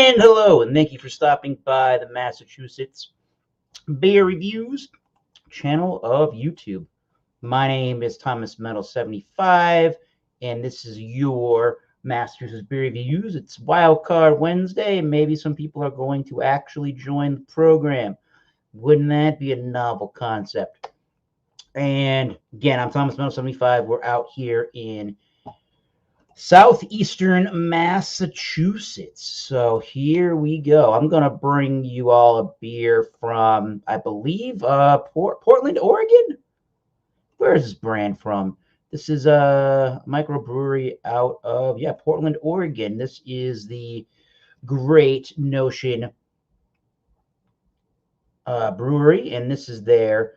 And hello, and thank you for stopping by the Massachusetts Beer Reviews channel of YouTube. My name is Thomas Metal 75, and this is your Massachusetts Beer Reviews. It's Wildcard Wednesday, and maybe some people are going to actually join the program. Wouldn't that be a novel concept? And again, I'm Thomas Metal 75. We're out here in southeastern Massachusetts. So here we go. I'm going to bring you all a beer from, I believe, Portland, Oregon. Where is this brand from? This is a microbrewery out of, Portland, Oregon. This is the Great Notion Brewery, and this is their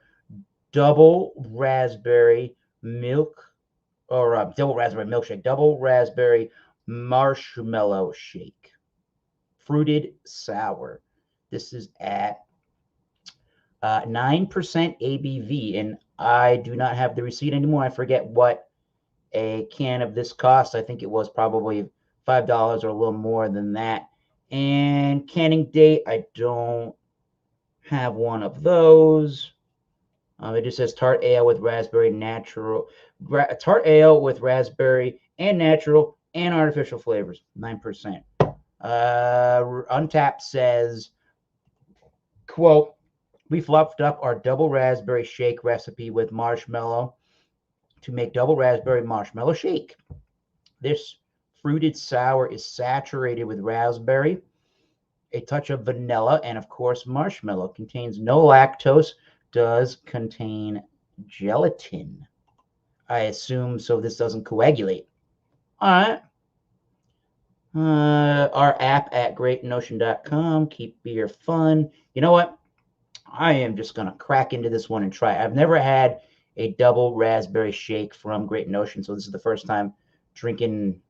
double raspberry milkshake, double raspberry marshmallow shake, fruited sour. This is at 9% ABV, and I do not have the receipt anymore. I forget what a can of this cost. I think it was probably $5 or a little more than that. And canning date, I don't have one of those. It just says tart ale with raspberry tart ale with raspberry and natural and artificial flavors, 9%. Untapped says, quote, "We fluffed up our double raspberry shake recipe with marshmallow to make double raspberry marshmallow shake. This fruited sour is saturated with raspberry, a touch of vanilla, and of course marshmallow. Contains no lactose, does contain gelatin. I assume so this doesn't coagulate. All right. Our app at greatnotion.com. Keep beer fun. You know what? I am just going to crack into this one and try it. I've never had a double raspberry shake from Great Notion, so this is the first time drinking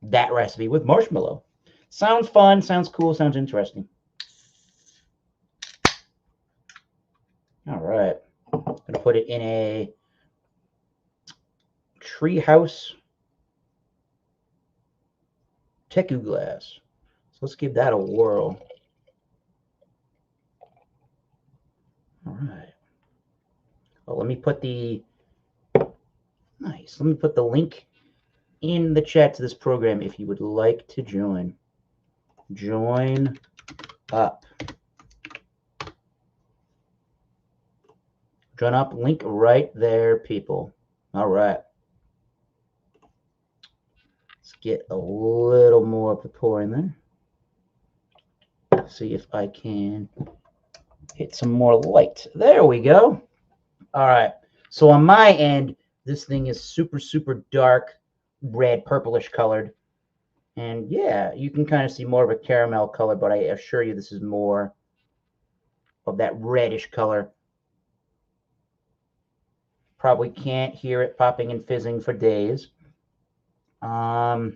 that recipe with marshmallow. Sounds fun, sounds cool, sounds interesting. All right. I'm going to put it in a Treehouse Teku glass. So let's give that a whirl. All right. Well, let me put the link in the chat to this program if you would like to join. Join up. Join up, link right there, people. All right. Let's get a little more of the pour in there. See if I can hit some more light. There we go. All right. So on my end, this thing is super, super dark red, purplish colored. And yeah, you can kind of see more of a caramel color, but I assure you this is more of that reddish color. Probably can't hear it popping and fizzing for days. I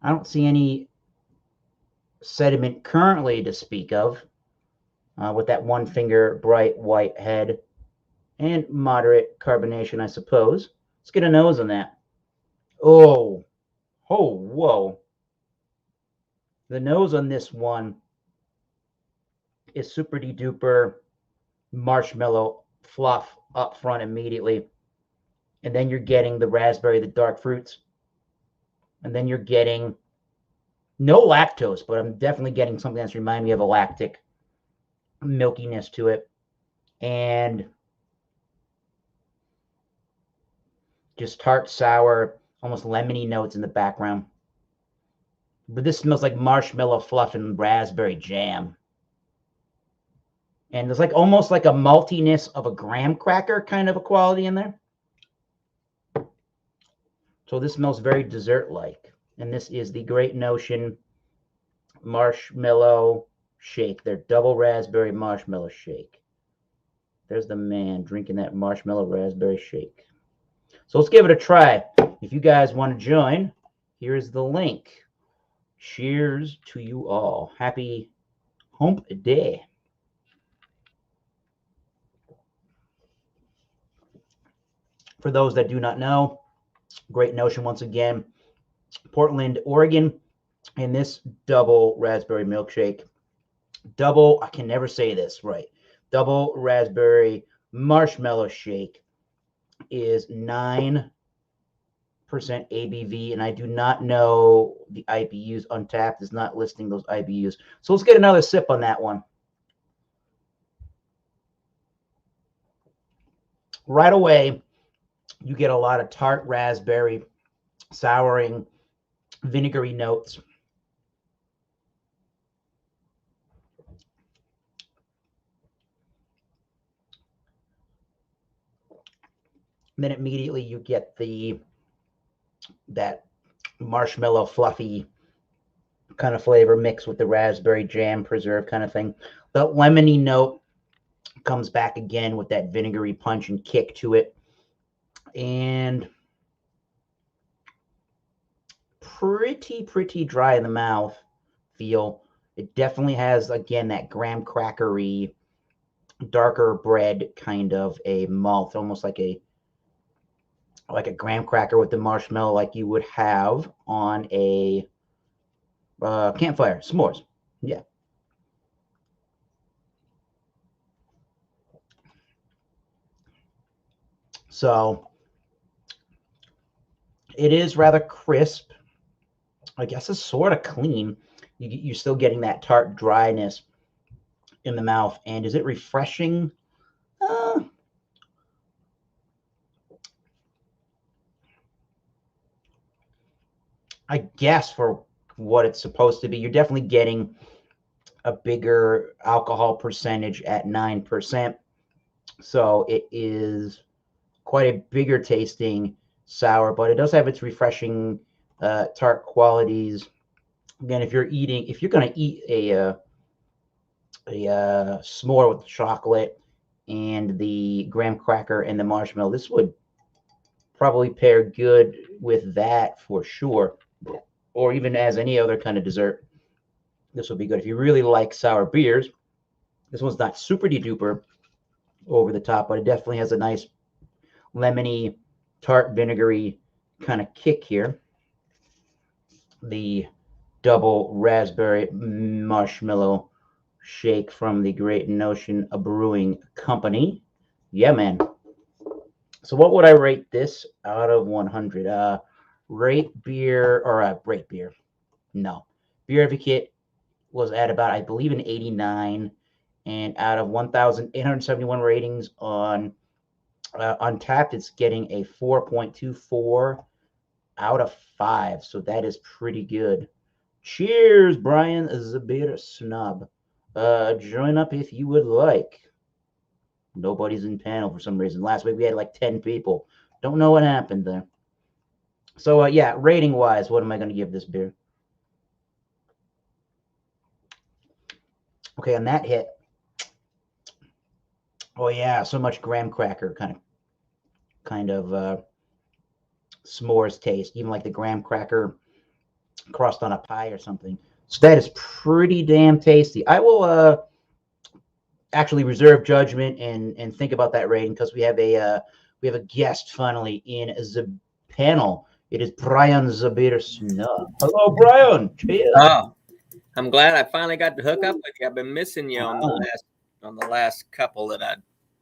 don't see any sediment currently to speak of with that one finger bright white head and moderate carbonation, I suppose. Let's get a nose on that. Oh, whoa. The nose on this one is super duper marshmallow fluff up front immediately. And then you're getting the raspberry, the dark fruits. And then you're getting no lactose, but I'm definitely getting something that's reminding me of a lactic milkiness to it. And just tart, sour, almost lemony notes in the background. But this smells like marshmallow fluff and raspberry jam. And there's like almost like a maltiness of a graham cracker kind of a quality in there. So this smells very dessert-like. And this is the Great Notion Marshmallow Shake. Their double raspberry marshmallow shake. There's the man drinking that marshmallow raspberry shake. So let's give it a try. If you guys want to join, here's the link. Cheers to you all. Happy hump day. For those that do not know, Great Notion, once again, Portland, Oregon. And this double raspberry milkshake, I can never say this right, double raspberry marshmallow shake is 9% ABV, and I do not know the IBUs. Untapped is not listing those IBUs. So let's get another sip on that one. Right away, you get a lot of tart raspberry, souring, vinegary notes. And then immediately you get that marshmallow fluffy kind of flavor mixed with the raspberry jam preserve kind of thing. The lemony note comes back again with that vinegary punch and kick to it. And pretty dry in the mouth feel. It definitely has, again, that graham crackery, darker bread kind of a malt, almost like a graham cracker with the marshmallow like you would have on a campfire, s'mores. Yeah. So it is rather crisp. I guess it's sort of clean. You're still getting that tart dryness in the mouth. And is it refreshing? I guess for what it's supposed to be. You're definitely getting a bigger alcohol percentage at 9%. So it is quite a bigger tasting sour, but it does have its refreshing tart qualities. Again, if you're going to eat a s'more with chocolate and the graham cracker and the marshmallow, this would probably pair good with that for sure. Or even as any other kind of dessert, this would be good. If you really like sour beers, this one's not super duper over the top, but it definitely has a nice lemony, tart, vinegary kind of kick here. The double raspberry marshmallow shake from the Great Notion Brewing Company. Yeah, man. So what would I rate this out of 100? Rate beer. No. Beer Advocate was at about, I believe, an 89. And out of 1,871 ratings on Untapped, it's getting a 4.24 out of 5. So that is pretty good. Cheers, Brian, the beer snob. Join up if you would like. Nobody's in panel for some reason. Last week we had like 10 people. Don't know what happened there. So, yeah, rating-wise, what am I going to give this beer? Okay, on that hit. Oh, yeah, so much graham cracker kind of s'mores taste, even like the graham cracker crust on a pie or something. So that is pretty damn tasty. I will actually reserve judgment and think about that rating because we have a guest finally in the panel. It is Brian Zabir Snub. Hello, Brian. Cheers. Oh, I'm glad I finally got to hook up with you. I've been missing you on the last couple that I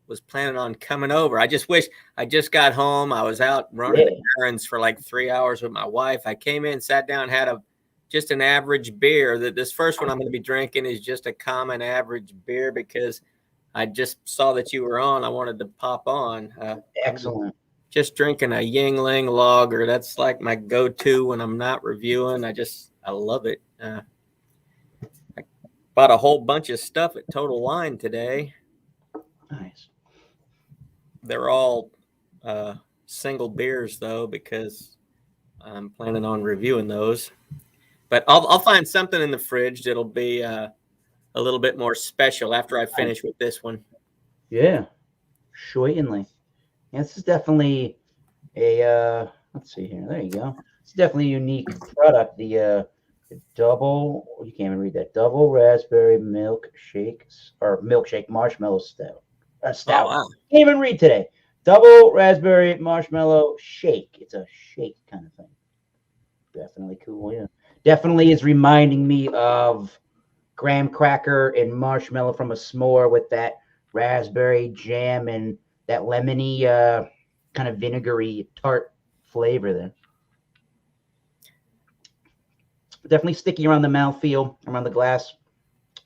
was planning on coming over. I just wish I just got home. I was out running errands for like 3 hours with my wife. I came in, sat down, had just an average beer. This first one I'm going to be drinking is just a common average beer because I just saw that you were on. I wanted to pop on. Excellent. Just drinking a Yingling lager. That's like my go-to when I'm not reviewing. I love it. I bought a whole bunch of stuff at Total Wine today. Nice. They're all single beers though, because I'm planning on reviewing those. But I'll find something in the fridge that'll be a little bit more special after I finish with this one. Yeah, certainly. Yeah, this is definitely a let's see here. There you go. It's definitely a unique product. The double, you can't even read that, double raspberry milkshake marshmallow stout. Stout. Oh, wow. Can't even read today. Double raspberry marshmallow shake. It's a shake kind of thing. Definitely cool. Yeah, definitely is reminding me of graham cracker and marshmallow from a s'more with that raspberry jam and that lemony kind of vinegary tart flavor there. Definitely sticky around the mouthfeel, around the glass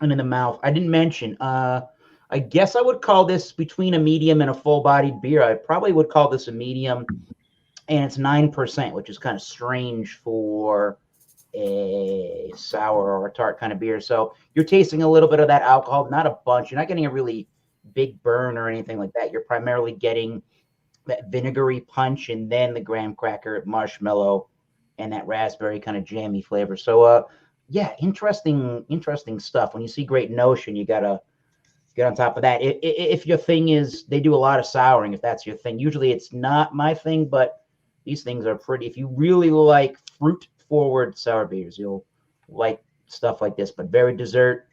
and in the mouth. I didn't mention, I guess I would call this between a medium and a full bodied beer. I probably would call this a medium, and it's 9%, which is kind of strange for a sour or a tart kind of beer. So you're tasting a little bit of that alcohol, not a bunch. You're not getting a really big burn or anything like that. You're primarily getting that vinegary punch and then the graham cracker, marshmallow, and that raspberry kind of jammy flavor. So yeah, interesting stuff. When you see Great Notion, you gotta get on top of that. If your thing is, they do a lot of souring, if that's your thing. Usually it's not my thing, but these things are pretty. If you really like fruit forward sour beers, you'll like stuff like this, but very dessert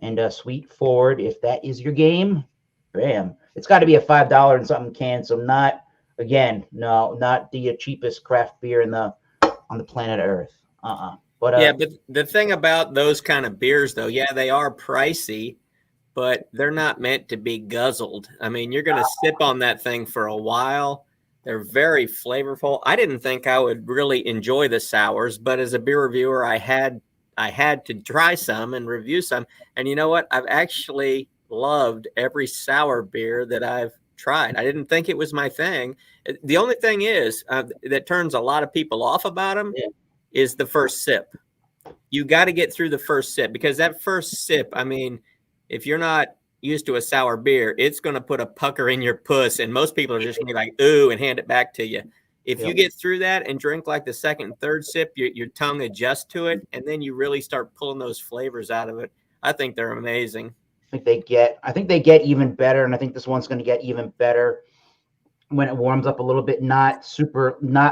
and sweet forward. If that is your game, bam. It's got to be a $5 and something can. So not, again, no, not the cheapest craft beer on the planet Earth. But Yeah, but the thing about those kind of beers, though, yeah, they are pricey, but they're not meant to be guzzled. I mean, you're going to sip on that thing for a while. They're very flavorful. I didn't think I would really enjoy the sours, but as a beer reviewer, I had to try some and review some. And you know what? I've actually loved every sour beer that I've tried. I didn't think it was my thing. The only thing is that turns a lot of people off about them is the first sip. You got to get through the first sip, because that first sip, I mean, if you're not used to a sour beer, it's going to put a pucker in your puss, and most people are just going to be like, ooh, and hand it back to you. If you get through that and drink like the second and third sip, your tongue adjusts to it, and then you really start pulling those flavors out of it. I think they're amazing. I think they get even better, and I think this one's going to get even better when it warms up a little bit. Not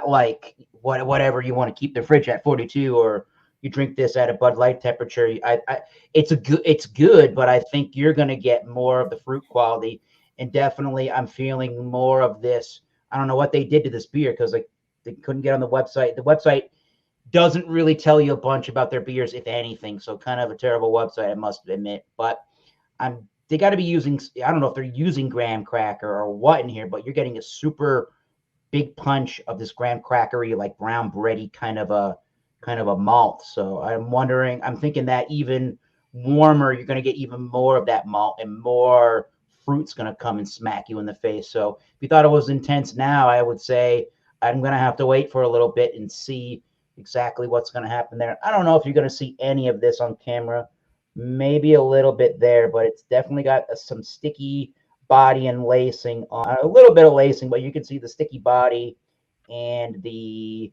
like whatever you want to keep the fridge at 42, or you drink this at a Bud Light temperature. It's good, but I think you're going to get more of the fruit quality, and definitely I'm feeling more of this. I don't know what they did to this beer, because they couldn't get on the website. The website doesn't really tell you a bunch about their beers, if anything. So kind of a terrible website, I must admit. But they got to be using, I don't know if they're using graham cracker or what in here, but you're getting a super big punch of this graham crackery, like brown bready kind of a malt. So I'm thinking that even warmer, you're going to get even more of that malt, and more fruit's going to come and smack you in the face. So if you thought it was intense now, I would say I'm going to have to wait for a little bit and see exactly what's going to happen there. I don't know if you're going to see any of this on camera. Maybe a little bit there, but it's definitely got some sticky body and lacing on, a little bit of lacing, but you can see the sticky body and the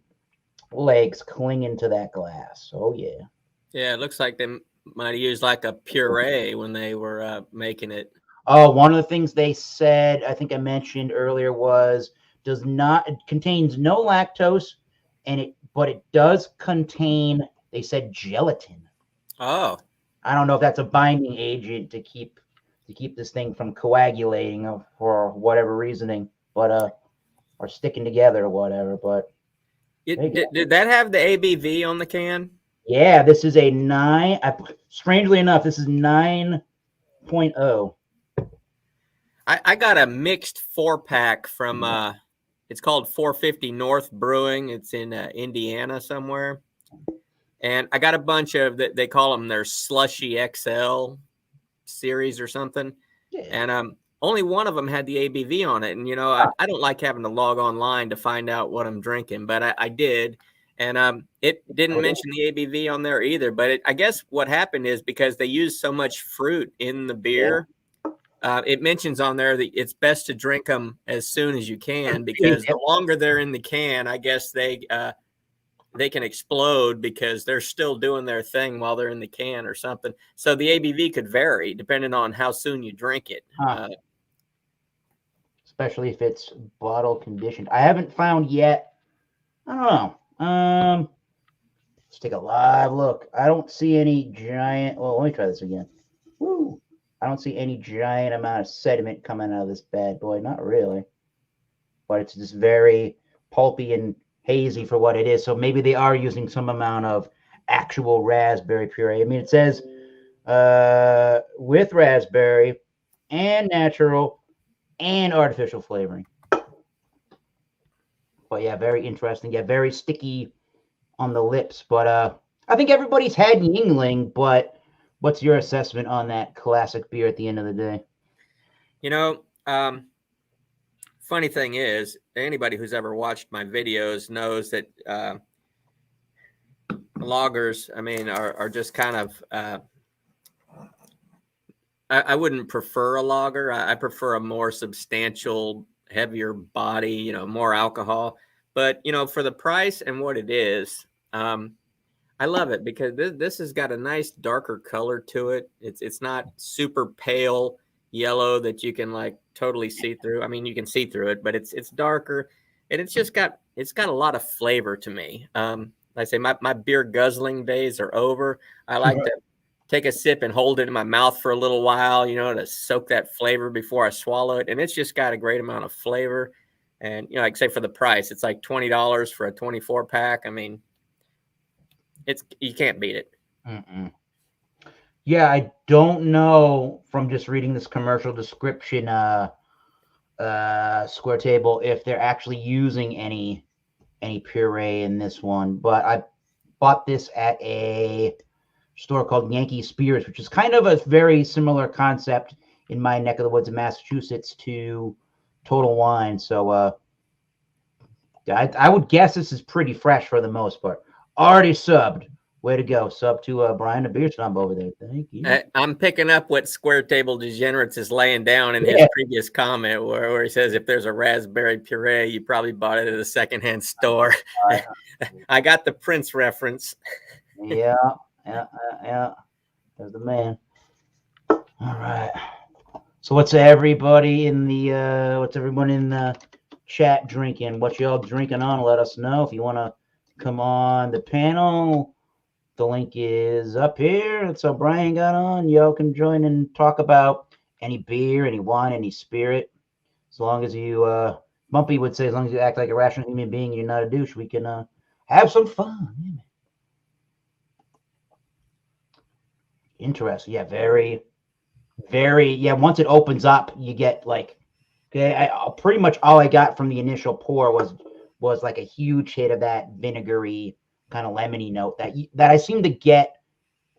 legs clinging to that glass. Oh yeah. Yeah, it looks like they might have used like a puree when they were making it. Oh, one of the things they said, I think I mentioned earlier, was it contains no lactose, but it does contain, they said, gelatin. Oh. I don't know if that's a binding agent to keep this thing from coagulating for whatever reasoning, but or sticking together or whatever. But did that have the ABV on the can? Yeah, this is a 9. Strangely enough, this is 9.0. I got a mixed 4-pack from it's called 450 North Brewing. It's in Indiana somewhere. And I got a bunch of, they call them their Slushy XL series or something. Yeah. And only one of them had the ABV on it. And, you know, I don't like having to log online to find out what I'm drinking, but I did. And it didn't mention the ABV on there either. But I guess what happened is because they use so much fruit in the beer, it mentions on there that it's best to drink them as soon as you can, because the longer they're in the can, I guess they can explode because they're still doing their thing while they're in the can or something. So the ABV could vary depending on how soon you drink it. Especially if it's bottle conditioned. I haven't found yet. I don't know. Let's take a live look. I don't see any giant. Well, let me try this again. Woo! I don't see any giant amount of sediment coming out of this bad boy. Not really. But it's just very pulpy and hazy for what it is. So maybe they are using some amount of actual raspberry puree. I mean, it says with raspberry and natural and artificial flavoring. But yeah, very interesting. Yeah, very sticky on the lips. But I think everybody's had Yingling, but what's your assessment on that classic beer at the end of the day? You know, funny thing is, anybody who's ever watched my videos knows that lagers, I mean, are just kind of. I wouldn't prefer a lager. I prefer a more substantial, heavier body. More alcohol. But for the price and what it is, I love it because this has got a nice darker color to it. It's not super pale yellow that you can like totally see through. I mean, you can see through it, but it's darker, and it's got a lot of flavor to me. Like I say, my beer guzzling days are over. I like to take a sip and hold it in my mouth for a little while, to soak that flavor before I swallow it. And it's just got a great amount of flavor. And like say for the price, it's like $20 for a 24 pack. I mean, you can't beat it. Mm-mm. Yeah, I don't know from just reading this commercial description, Square Table, if they're actually using any puree in this one. But I bought this at a store called Yankee Spirits, which is kind of a very similar concept in my neck of the woods in Massachusetts to Total Wine. So I would guess this is pretty fresh for the most part. Already subbed. Way to go. Sub to Brian the Beer Snob over there. Thank you. I'm picking up what Square Table Degenerates is laying down in his previous comment where he says if there's a raspberry puree, you probably bought it at a secondhand store. I got the Prince reference. Yeah. There's the man. All right. So what's everyone in the chat drinking? What y'all drinking on? Let us know if you want to come on the panel. The link is up here. That's how Brian got on. Y'all can join and talk about any beer, any wine, any spirit. As long as you, Bumpy would say, as long as you act like a rational human being, you're not a douche, we can have some fun. Yeah. Interesting. Yeah, very, very. Yeah, once it opens up, you get like, okay, pretty much all I got from the initial pour was like a huge hit of that vinegary kind of lemony note that I seem to get.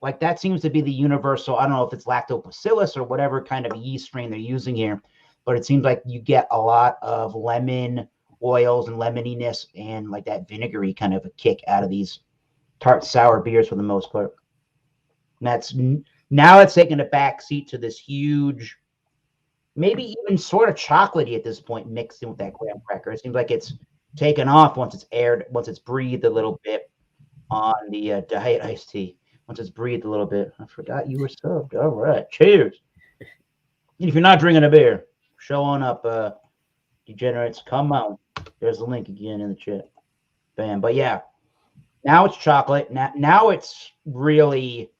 Like that seems to be the universal. I don't know if it's lactobacillus or whatever kind of yeast strain they're using here, but it seems like you get a lot of lemon oils and lemoniness and like that vinegary kind of a kick out of these tart sour beers for the most part. And that's now it's taking a back seat to this huge, maybe even sort of chocolatey at this point, mixed in with that graham cracker. It seems like it's taken off once it's breathed a little bit on the diet iced tea. Once it's breathed a little bit. I forgot you were subbed. All right. Cheers. And if you're not drinking a beer, show on up, degenerates. Come on. There's the link again in the chat. Bam. But yeah, now it's chocolate. Now it's really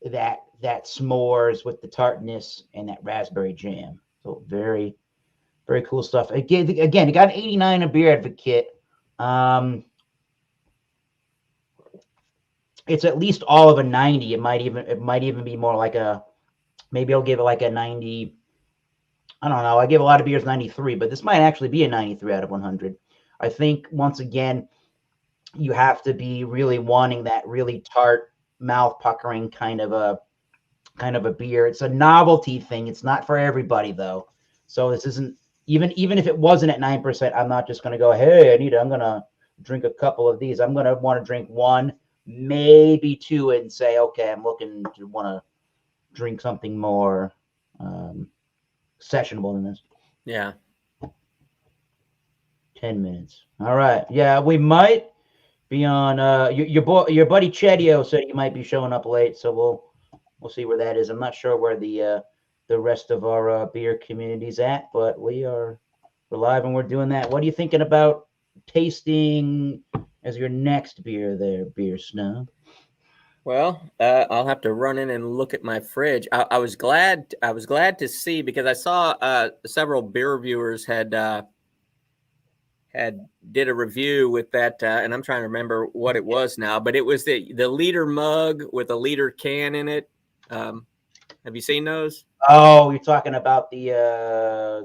that s'mores with the tartness and that raspberry jam. So very, very cool stuff. Again, it got an 89 a Beer Advocate. It's at least all of a 90. It might even be more like maybe I'll give it like a 90. I don't know. I give a lot of beers 93, but this might actually be a 93 out of 100. I think once again, you have to be really wanting that really tart, mouth puckering kind of a beer. It's a novelty thing. It's not for everybody though. So this isn't even if it wasn't at 9%, I'm not just going to go, hey, I'm going to drink a couple of these. I'm going to want to drink one, maybe two, and say, okay, I'm looking to want to drink something more sessionable than this. Yeah. 10 minutes. All right. Yeah, we might be on your buddy Chedio said you might be showing up late, so we'll see where that is. I'm not sure where the rest of our beer community's at, but we're live and we're doing that. What are you thinking about tasting as your next beer there, Beer Snob? Well, I'll have to run in and look at my fridge. I was glad to see because I saw several beer reviewers had did a review with that, and I'm trying to remember what it was now, but it was the liter mug with a liter can in it. Have you seen those? Oh, you're talking about that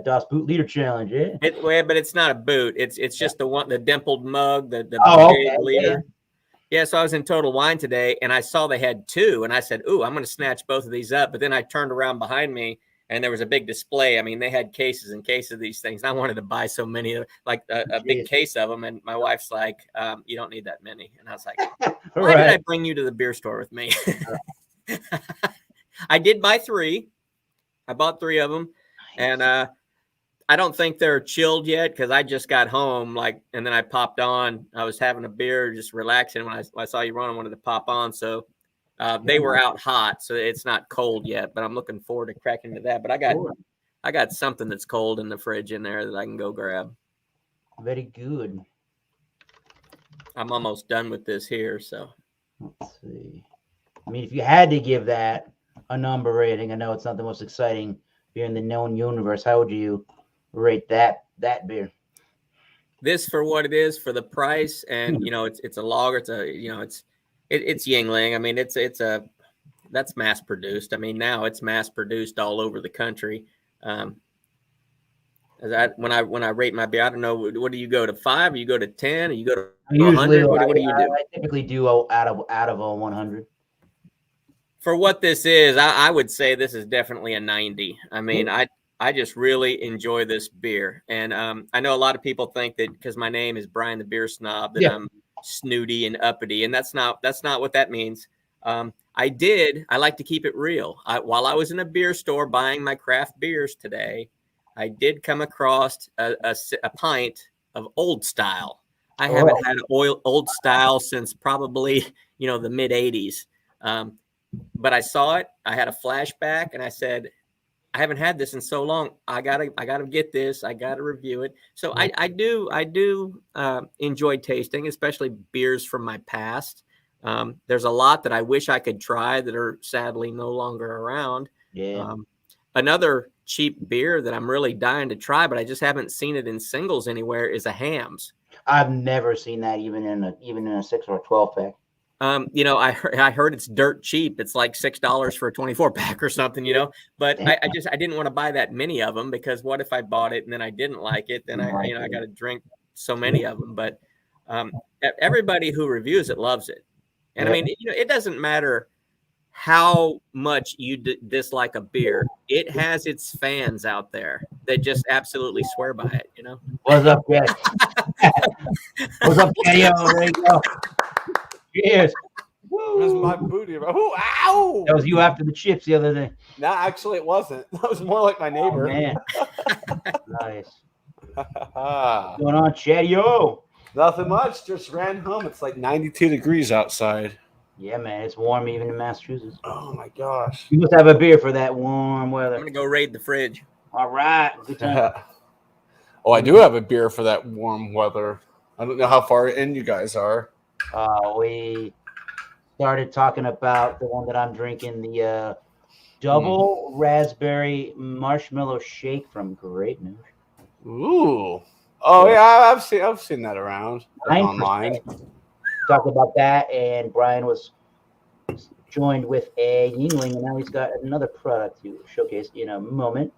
DOS boot leader challenge, yeah? But it's not a boot. It's just the dimpled mug, the Okay, big liter. Yeah, so I was in Total Wine today, and I saw they had two, and I said, "Ooh, I'm going to snatch both of these up." But then I turned around behind me, and there was a big display. I mean, they had cases and cases of these things. And I wanted to buy so many, like a big case of them. And my wife's like, "You don't need that many." And I was like, "Why did I bring you to the beer store with me?" I did buy three. I bought three of them, and I don't think they're chilled yet because I just got home, and then I popped on. I was having a beer, just relaxing. When I saw you run, I wanted to pop on. So they were out hot, so it's not cold yet. But I'm looking forward to cracking into that. But I got something that's cold in the fridge in there that I can go grab. Very good. I'm almost done with this here. So let's see. I mean, if you had to give that a number rating, I know it's not the most exciting beer in the known universe. How would you rate that beer? This, for what it is, for the price, and it's a lager. It's Yingling. I mean, that's mass produced. I mean, now it's mass produced all over the country. When I rate my beer, I don't know. What do you go to 5? Or you go to 10? Or you go to 100? What do you do? I typically do out of a 100. For what this is, I would say this is definitely a 90. I mean, I just really enjoy this beer. And I know a lot of people think that because my name is Brian the Beer Snob that I'm snooty and uppity. And that's not what that means. I like to keep it real. While I was in a beer store buying my craft beers today, I did come across a pint of Old Style. I haven't had Old Style since probably, the mid 80s. But I saw it. I had a flashback and I said, I haven't had this in so long. I gotta get this. I gotta review it. So I do enjoy tasting, especially beers from my past. There's a lot that I wish I could try that are sadly no longer around. Yeah. Another cheap beer that I'm really dying to try, but I just haven't seen it in singles anywhere, is a Hamm's. I've never seen that even in a 6 or a 12 pack. I heard it's dirt cheap. It's like $6 for a 24 pack or something, but I didn't want to buy that many of them because what if I bought it and then I didn't like it? Then I got to drink so many of them, but everybody who reviews it loves it. And I mean, it doesn't matter how much you dislike a beer. It has its fans out there that just absolutely swear by it, What's up, guys? What's up, Kenny? There you go. Cheers. That's my booty. Ooh, ow! That was you after the chips the other day. No, actually, it wasn't. That was more like my neighbor. Oh, man. Nice. What's going on, Chatty-O? Nothing much. Just ran home. It's like 92 degrees outside. Yeah, man. It's warm even in Massachusetts. Oh, my gosh. You must have a beer for that warm weather. I'm going to go raid the fridge. All right. Good time. Oh, I do have a beer for that warm weather. I don't know how far in you guys are. We started talking about the one that I'm drinking, the double raspberry marshmallow shake from Great News. Ooh. Oh yeah, I've seen that around online. Talked about that, and Brian was joined with a Yingling, and now he's got another product to showcase in a moment.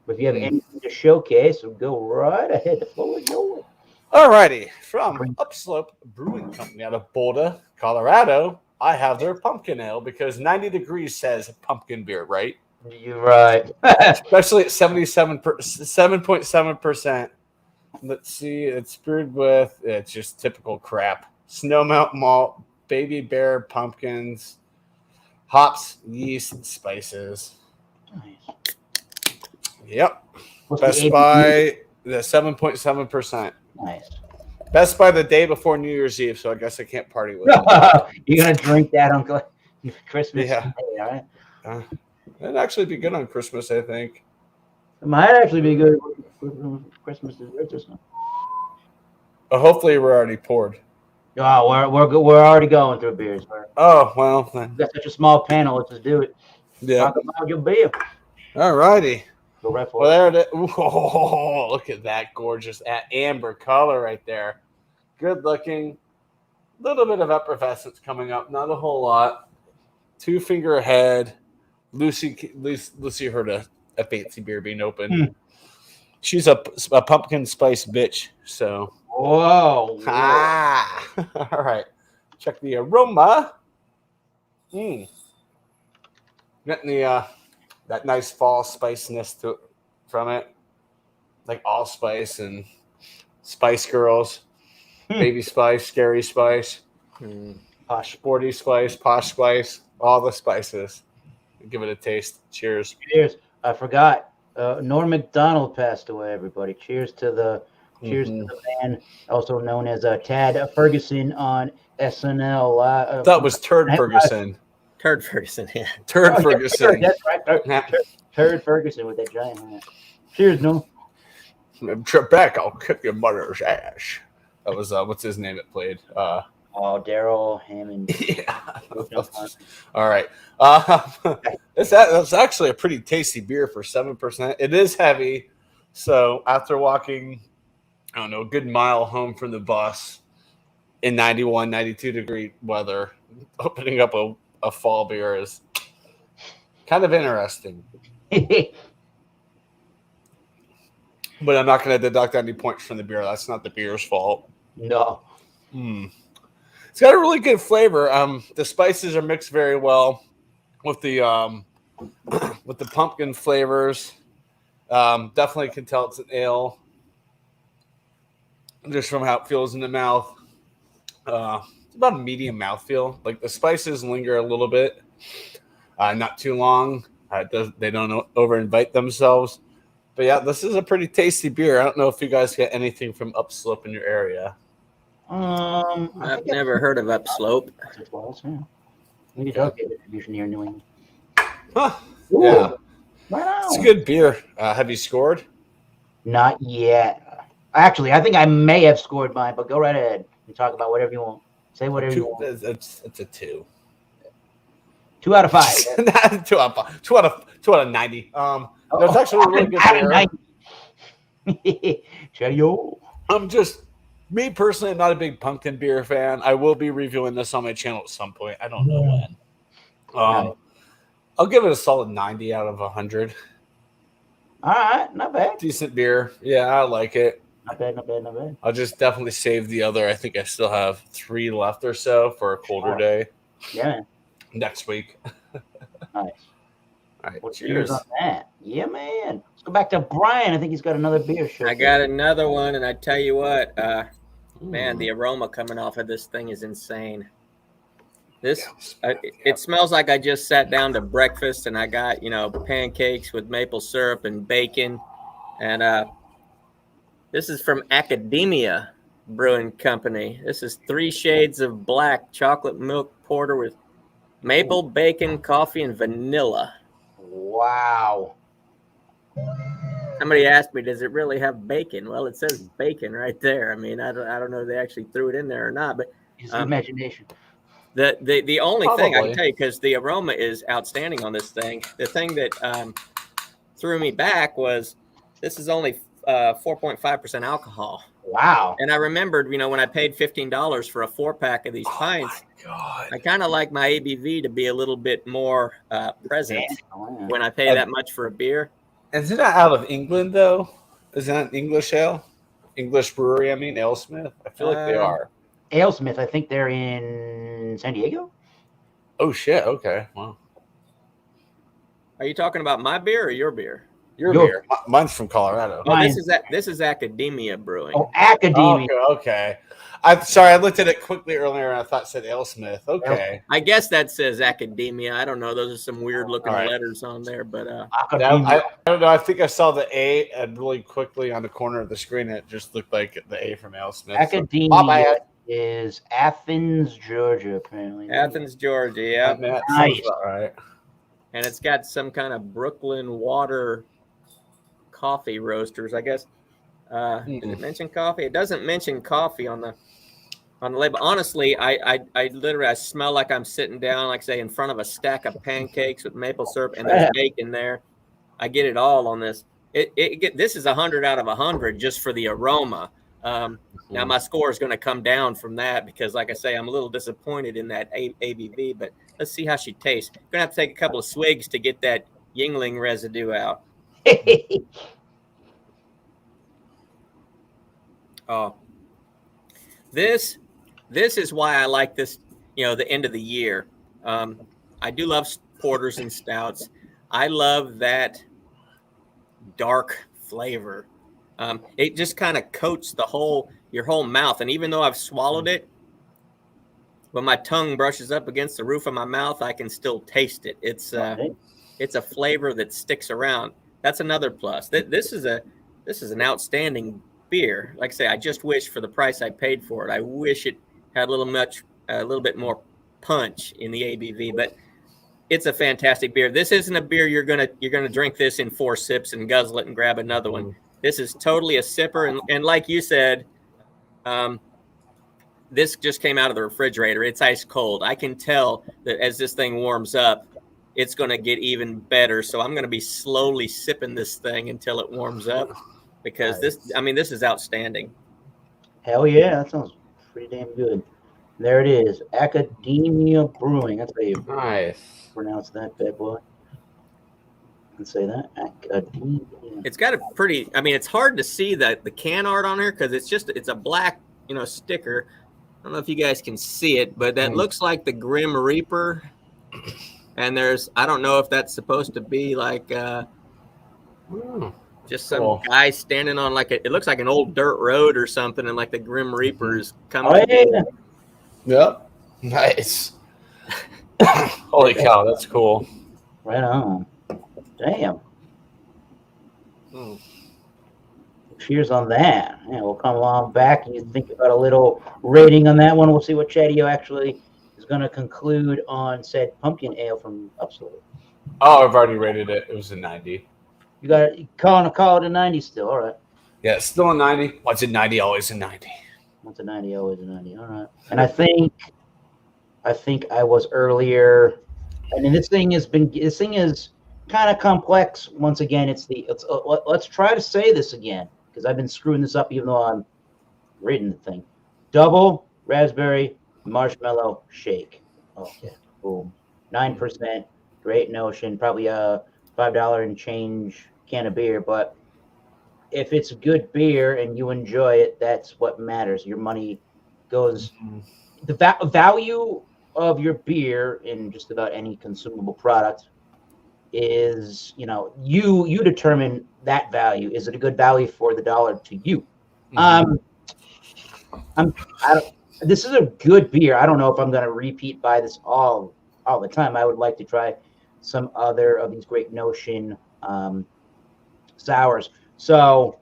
But if you have anything to showcase, go right ahead. The floor is yours. Alrighty, from Upslope Brewing Company out of Boulder, Colorado, I have their pumpkin ale because 90 degrees says pumpkin beer, right? You're right. Especially at 7.7%. Let's see, it's brewed with, it's just typical crap. Snowmelt malt, baby bear pumpkins, hops, yeast, spices. Nice. Yep. Best by the 7.7%. Nice. Best by the day before New Year's Eve, so I guess I can't party with it. You're going to drink that on Christmas Yeah. Day, all right? It'd actually be good on Christmas, I think. It might actually be good for Christmas desserts or something. But hopefully we're already poured. Oh, we're already going through beers. Oh, well. Then. We've got such a small panel. Let's just do it. Yeah. Talk about your beer. All righty. Go right for Well, it. there it is. Oh, look at that gorgeous amber color right there. Good looking. Little bit of effervescence coming up. Not a whole lot. 2-finger head. Lucy heard a fancy beer being opened. She's a pumpkin spice bitch. So. Whoa. Ah. All right. Check the aroma. Getting the that nice fall spiciness from it, like allspice and Spice Girls, Baby Spice, Scary Spice, Posh. Sporty Spice, Posh Spice, all the spices. Give it a taste. Cheers. Cheers. I forgot. Norm Macdonald passed away, everybody. Cheers to the man, also known as Tad Ferguson on SNL. That was Turd Ferguson. Turd Ferguson, yeah. Turd Ferguson. That's right. Turd Ferguson with that giant hat. Cheers, Norm. Trebek, I'll kick your mother's ass. That was what's his name it played? Daryl Hammond. Yeah. All right. That's actually a pretty tasty beer for 7%. It is heavy. So after walking, I don't know, a good mile home from the bus in 91, 92 degree weather, opening up a fall beer is kind of interesting. But I'm not going to deduct any points from the beer. That's not the beer's fault. No. It's got a really good flavor. The spices are mixed very well with the pumpkin flavors. Definitely can tell it's an ale, just from how it feels in the mouth. It's about a medium mouthfeel. Like the spices linger a little bit, not too long. They don't over-invite themselves. But yeah, this is a pretty tasty beer. I don't know if you guys get anything from Upslope in your area. I've never heard of Upslope. We need to get distribution here in New England. Huh. Ooh, Yeah, wow. it's a good beer. Have you scored? Not yet. Actually, I think I may have scored mine, but go right ahead and talk about whatever you want. Say whatever you want. It's a 2. 2 out of 5. 2 out of 90. That's actually a really good beer. Cheerio. I'm just me personally. I'm not a big pumpkin beer fan. I will be reviewing this on my channel at some point. I don't know when. I'll give it a solid 90 out of 100. All right, not bad. Decent beer. Yeah, I like it. Not bad. I'll just definitely save the other. I think I still have 3 left or so for a colder day. Yeah, man. Next week. Nice. All right. Well, cheers on that. Yeah, man. Let's go back to Brian. I think he's got another beer show. I got another one, and I tell you what, man, the aroma coming off of this thing is insane. It smells like I just sat down to breakfast, and I got pancakes with maple syrup and bacon, and this is from Academia Brewing Company. This is 3 Shades of Black chocolate milk porter with maple, bacon, coffee, and vanilla. Wow. Somebody asked me, does it really have bacon? Well, it says bacon right there. I mean, I don't know if they actually threw it in there or not, but It's imagination. The only thing I Probably. can tell you, because the aroma is outstanding on this thing, the thing that threw me back was this is only 4.5% alcohol. Wow. And I remembered, when I paid $15 for a 4-pack of these pints, I kind of like my ABV to be a little bit more present when I pay that much for a beer. Is it not out of England, though? Is that an English ale? English brewery, I mean, AleSmith? I feel like they are. AleSmith, I think they're in San Diego. Oh, shit. Okay. Wow. Are you talking about my beer or your beer? Your beer. Mine's from Colorado. Oh, this is Academia Brewing. Oh, Academia. Okay. I'm sorry. I looked at it quickly earlier and I thought it said AleSmith. Okay. I guess that says Academia. I don't know. Those are some weird looking All right. letters on there, but I don't know. I think I saw the A and really quickly on the corner of the screen. It just looked like the A from AleSmith. Academia My bad. is Athens, Georgia, apparently. Athens, Georgia. Yeah. That Nice. sounds about right. And it's got some kind of Brooklyn water coffee roasters, I guess. Did it mention coffee? It doesn't mention coffee on the label. Honestly, I literally smell like I'm sitting down, like say, in front of a stack of pancakes with maple syrup and there's bacon there. I get it all on this. This is 100 out of 100 just for the aroma. Now my score is going to come down from that because, like I say, I'm a little disappointed in that ABV. But let's see how she tastes. Going to have to take a couple of swigs to get that Yingling residue out. Oh, this is why I like this. The end of the year. I do love porters and stouts. I love that dark flavor. It just kind of coats your whole mouth. And even though I've swallowed it, when my tongue brushes up against the roof of my mouth, I can still taste it. It's a flavor that sticks around. That's another plus. This is an outstanding beer. Like I say, I just wish for the price I paid for it, I wish it had a little bit more punch in the ABV, but it's a fantastic beer. This isn't a beer you're gonna drink this in 4 sips and guzzle it and grab another one. This is totally a sipper, and like you said, this just came out of the refrigerator. It's ice cold. I can tell that as this thing warms up, it's going to get even better. So I'm going to be slowly sipping this thing until it warms up, because this is outstanding. Hell yeah, that sounds pretty damn good. There it is, Academia Brewing. That's how you pronounce that bad boy. And say that Academia. It's got a pretty. It's hard to see the can art on here because it's a black sticker. I don't know if you guys can see it, but that looks like the Grim Reaper. And I don't know if that's supposed to be like just some guy standing on it looks like an old dirt road or something, and like the Grim Reaper is coming. Oh, yeah. Yep. Nice. Holy cow, that's cool. Right on. Damn. Cheers on that. Yeah, we'll come along back and you think about a little rating on that one. We'll see what Chatio actually is going to conclude on said pumpkin ale from Upslope. Oh, I've already rated it. It was a 90. You got it. Call it a 90 still. All right. Yeah, it's still a 90. Once a 90, always a 90. Once a 90, always a 90. All right. And I think I was earlier. I mean, this thing is kind of complex. Once again, let's try to say this again, because I've been screwing this up even though I'm reading the thing. Double raspberry marshmallow shake. Okay, boom. 9%. Great notion. Probably a $5 and change can of beer, but if it's a good beer and you enjoy it, that's what matters. Your money goes. The value of your beer in just about any consumable product is, you determine that value. Is it a good value for the dollar to you? This is a good beer. I don't know if I'm going to repeat buy this all the time. I would like to try some other of these Great Notion sours. So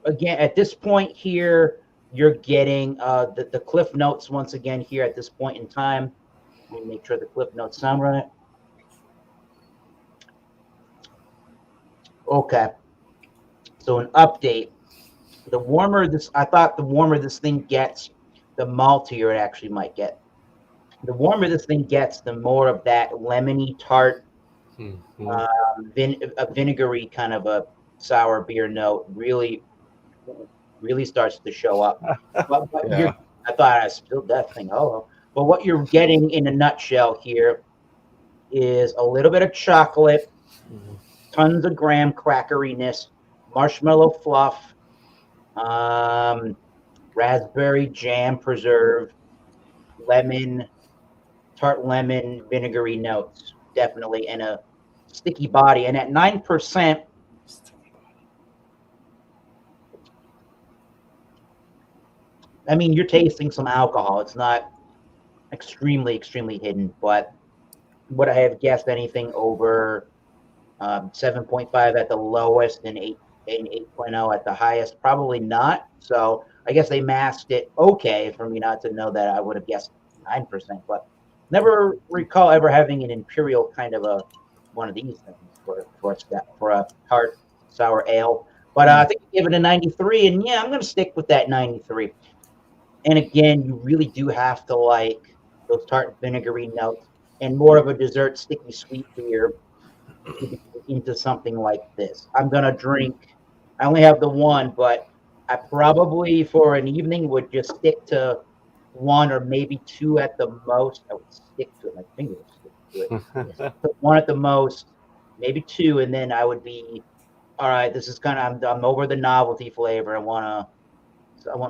again, at this point here, you're getting the Cliff Notes once again here at this point in time. Let me make sure the Cliff Notes sound right. Okay. So an update. The warmer this thing gets, the maltier it actually might get. The warmer this thing gets, the more of that lemony tart, vinegary kind of a sour beer note really starts to show up. But yeah. I thought I spilled that thing. But what you're getting in a nutshell here is a little bit of chocolate, tons of graham crackeriness, marshmallow fluff, raspberry jam preserve, tart lemon, vinegary notes, definitely, and a sticky body. And at 9%, you're tasting some alcohol. It's not extremely, extremely hidden, but would I have guessed anything over 7.5 at the lowest and 8.0 at the highest? Probably not. So I guess they masked it okay for me not to know that. I would have guessed 9%, but never recall ever having an imperial kind of one of these things for a tart sour ale. But I think I give it a 93, and yeah, I'm going to stick with that 93. And again, you really do have to like those tart vinegary notes and more of a dessert, sticky, sweet beer. into something like this. I'm gonna drink. I only have the one, but I probably for an evening would just stick to one or maybe two at the most. I would stick to it. My finger would stick to it. Yes. One at the most, maybe two, and then I would be all right. This is kind of I'm over the novelty flavor. I want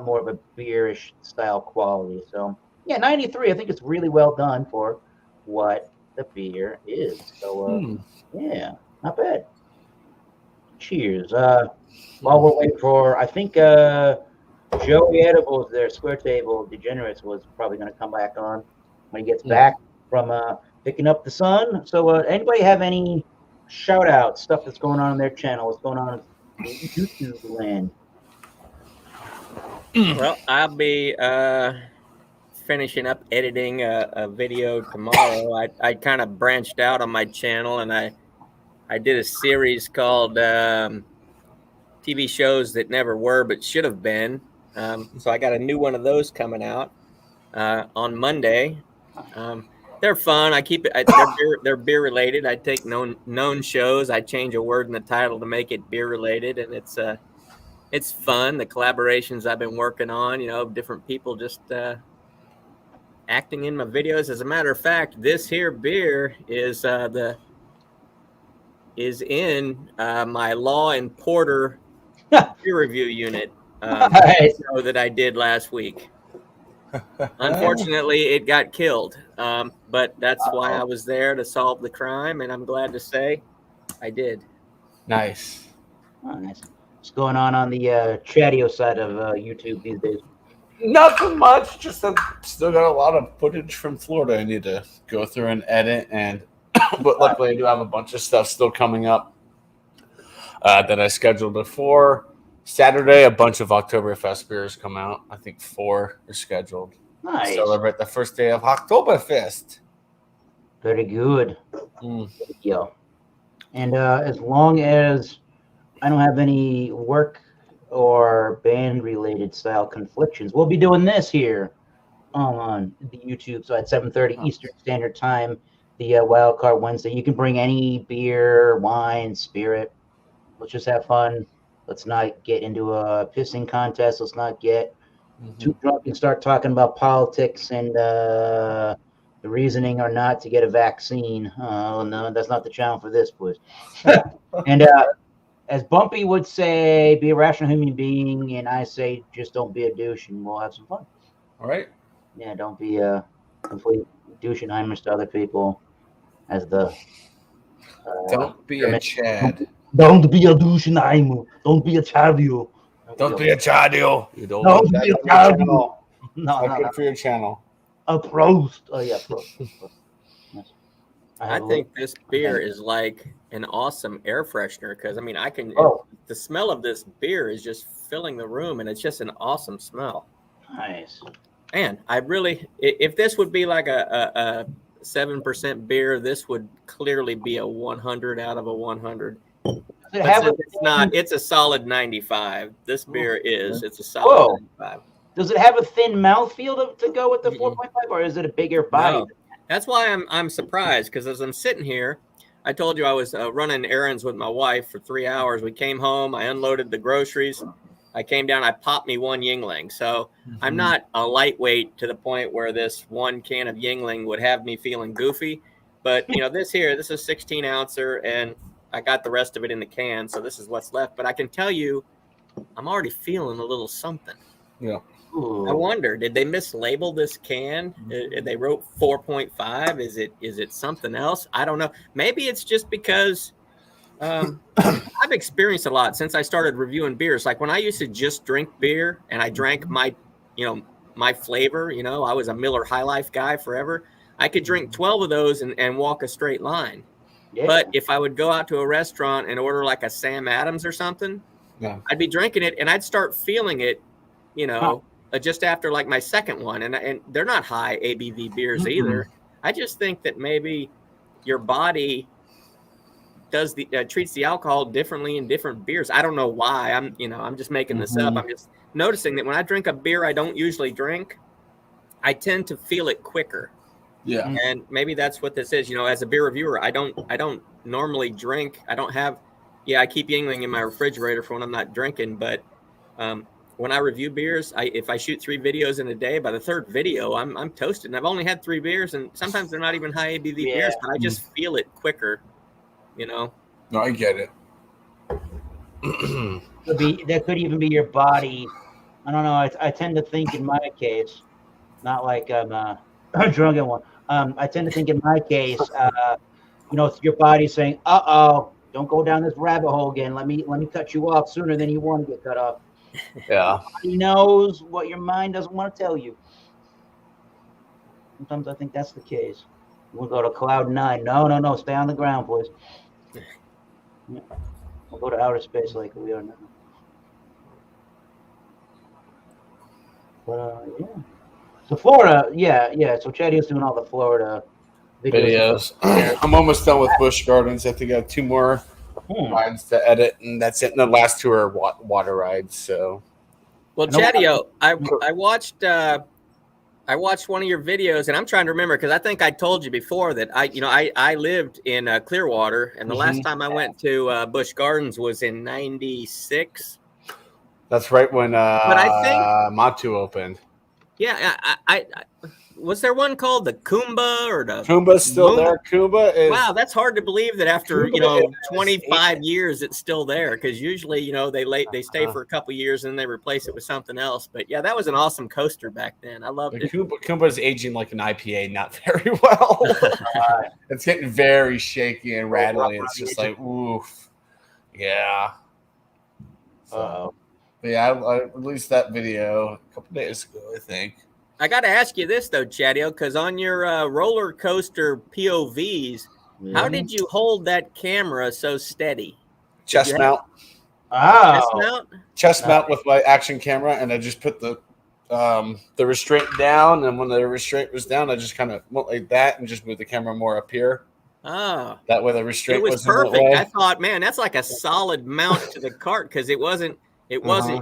more of a beerish style quality. So yeah, 93. I think it's really well done for what the beer is. So yeah, not bad. Cheers. While we're waiting for, I think Joey Edibles, their Square Table Degenerates, was probably going to come back on when he gets back from picking up the son. So anybody have any shout outs, stuff that's going on their channel? What's going on in YouTube land? Well, I'll be finishing up editing a video tomorrow. I kind of branched out on my channel, and I did a series called TV shows that never were but should have been. So I got a new one of those coming out on Monday. They're fun. I keep it. They're beer related. I take known shows. I change a word in the title to make it beer related, and it's fun. The collaborations I've been working on, different people just acting in my videos. As a matter of fact, this here beer is in my Law and Porter peer review unit show that I did last week. Unfortunately, it got killed, but that's why I was there to solve the crime, and I'm glad to say I did. Nice. Oh, nice. What's going on the Chatio side of YouTube these days? Nothing much. Just I've still got a lot of footage from Florida I need to go through and edit, and but luckily I do have a bunch of stuff still coming up that I scheduled before Saturday. A bunch of Oktoberfest beers come out. I think 4 are scheduled. Nice. Celebrate the first day of Oktoberfest. Very good. Yeah. And as long as I don't have any work or band related style conflictions, we'll be doing this here on the YouTube. So at 7:30 Eastern Standard Time, the Wild Card Wednesday. You can bring any beer, wine, spirit. Let's just have fun. Let's not get into a pissing contest. Let's not get too drunk and start talking about politics and the reasoning or not to get a vaccine. No, that's not the channel for this, please. And as Bumpy would say, be a rational human being, and I say just don't be a douche, and we'll have some fun. All right. Yeah, don't be a complete douche-and-heimers to other people. As the don't be a Chad. Don't be a douche-and-heimer. Don't be a chadio. Don't be a chadio. You don't be a chadio. No, good for your channel. A Prost. Oh yeah, Prost. Yes. I think this beer is like an awesome air freshener because I can. The smell of this beer is just filling the room, and it's just an awesome smell. Nice. And I really, if this would be like a 7% beer, this would clearly be a 100 out of a 100. It's not. It's a solid 95. This beer is. It's a solid 95. Does it have a thin mouthfeel to go with the 4.5, or is it a bigger body? No. That's why I'm surprised, because as I'm sitting here, I told you I was running errands with my wife for 3 hours. We came home. I unloaded the groceries. I came down. I popped me one Yingling. So I'm not a lightweight to the point where this one can of Yingling would have me feeling goofy. But, this is a 16 ouncer, and I got the rest of it in the can. So this is what's left. But I can tell you, I'm already feeling a little something. Yeah. I wonder, did they mislabel this can? They wrote 4.5. Is it something else? I don't know. Maybe it's just because I've experienced a lot since I started reviewing beers. Like when I used to just drink beer and I drank my flavor, I was a Miller High Life guy forever. I could drink 12 of those and walk a straight line. Yeah. But if I would go out to a restaurant and order like a Sam Adams or something, I'd be drinking it and I'd start feeling it, just after like my second one. And they're not high ABV beers either. I just think that maybe your body does treats the alcohol differently in different beers. I don't know why. I'm just making this up. I'm just noticing that when I drink a beer I don't usually drink, I tend to feel it quicker. Yeah. And maybe that's what this is. As a beer reviewer, I don't normally drink. I don't have. Yeah, I keep Yingling in my refrigerator for when I'm not drinking. But when I review beers, if I shoot 3 videos in a day, by the 3rd video, I'm toasted. And I've only had 3 beers, and sometimes they're not even high ABV beers, but I just feel it quicker. No, I get it. That could even be your body. I don't know. I tend to think in my case, not like I'm a drunken one. I tend to think in my case, it's your body saying, "Uh-oh, don't go down this rabbit hole again. Let me cut you off sooner than you want to get cut off." Yeah. He knows what your mind doesn't want to tell you. Sometimes I think that's the case. We'll go to cloud 9. No, stay on the ground, please. Yeah. We'll go to outer space like we are now. But yeah. So Florida, yeah. So Chaddy's doing all the Florida videos. I'm almost done with Busch Gardens. I think I have 2 more rides to edit, and that's it. And the last 2 are water rides. So, well, Chaddy-o, I watched one of your videos, and I'm trying to remember because I think I told you before that I lived in Clearwater, and the last time I went to Busch Gardens was in '96. That's right when but I think Matu opened. Yeah, I was there one called the Kumba or the Kumba's still there. Kumba is that's hard to believe that after 25 years it's still there, because usually they stay for a couple years and then they replace it with something else. But yeah, that was an awesome coaster back then. I loved it. Kumba's aging like an IPA, not very well. It's getting very shaky and rattly. It's just like oof, yeah. So, but yeah, I released that video a couple days ago, I think. I got to ask you this, though, Chaddy-o, because on your roller coaster POVs, how did you hold that camera so steady? Chest mount. Chest mount with my action camera, and I just put the restraint down, and when the restraint was down, I just kind of went like that and just moved the camera more up here. Oh. That way the restraint was perfect. I thought, man, that's like a solid mount to the cart, because it wasn't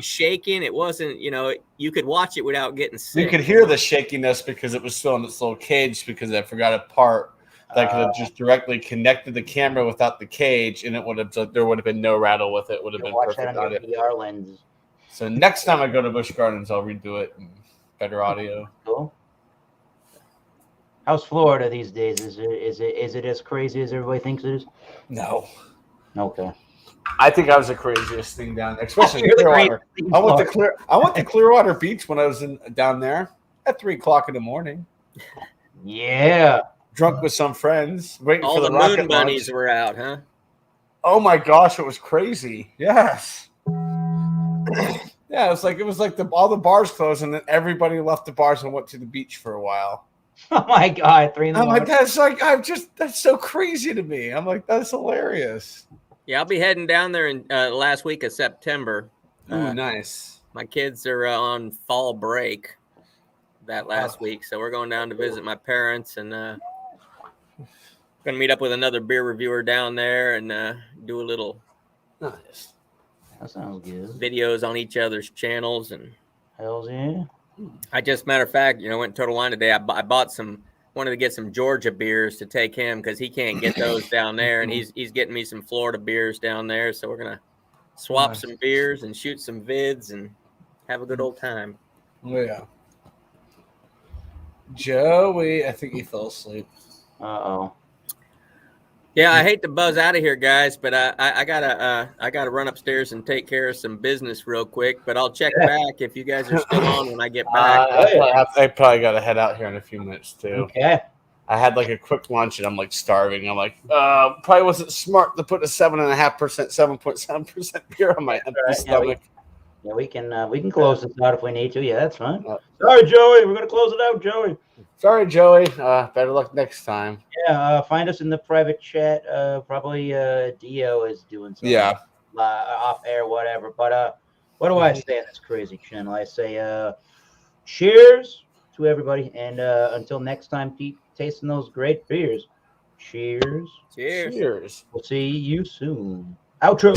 shaking. It wasn't, you could watch it without getting sick. You could hear the shakiness because it was still in its little cage, because I forgot a part that could have just directly connected the camera without the cage, and there would have been no rattle with it. Would have been perfect on it. VR lens. So next time I go to Busch Gardens, I'll redo it and better audio. Cool. How's Florida these days? Is it as crazy as everybody thinks it is? No. Okay. I think I was the craziest thing down there, especially in Clearwater. I went to Clearwater Beach when I was down there at 3:00 in the morning. Yeah. Drunk with some friends, waiting all for the moon rocket bunnies launch. were out, huh? Oh my gosh, it was crazy. Yes. Yeah, it was like all the bars closed, and then everybody left the bars and went to the beach for a while. Oh my God, 3 in the morning. I'm like, that's so crazy to me. I'm like, that's hilarious. Yeah, I'll be heading down there in last week of September. Ooh, nice. My kids are on fall break that last week, so we're going down to visit my parents, and going to meet up with another beer reviewer down there and do a little nice. That sounds good. Videos on each other's channels. And hells yeah. I just, matter of fact, went to Total Wine today. I wanted to get some Georgia beers to take him, because he can't get those down there, and he's getting me some Florida beers down there. So we're gonna swap some beers and shoot some vids and have a good old time. Oh yeah. Joey, I think he fell asleep. Uh-oh. Yeah, I hate to buzz out of here, guys, but I gotta run upstairs and take care of some business real quick. But I'll check back if you guys are still on when I get back. I probably got to head out here in a few minutes too. Okay. I had like a quick lunch and I'm like starving. I'm like, probably wasn't smart to put a 7.5%, 7.7% beer on my empty stomach. Yeah, we can close this out if we need to. Yeah, that's fine. Sorry, Joey. We're gonna close it out, Joey. Sorry, Joey. Better luck next time. Yeah, find us in the private chat. Probably Dio is doing something. Yeah. Off air, whatever. But what do I say on this crazy channel? I say cheers to everybody, and until next time, keep tasting those great beers. Cheers. Cheers. Cheers. We'll see you soon. Outro.